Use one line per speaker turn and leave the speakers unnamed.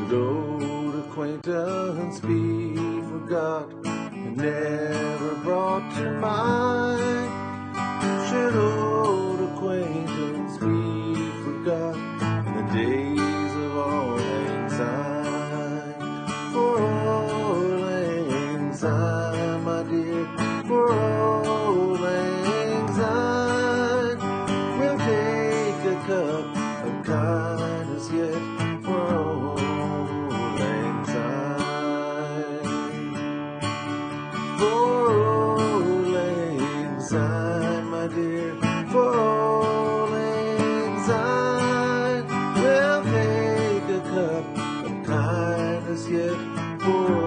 Should old acquaintance be forgot and never brought to mind? Should old acquaintance be forgot in the days of Auld Lang Syne? For Auld Lang Syne, my dear, for Auld Lang Syne, we'll take a cup of kindness yet for Auld Lang Syne. For Auld Lang Syne, my dear, for Auld Lang Syne, we'll take a cup of kindness yet for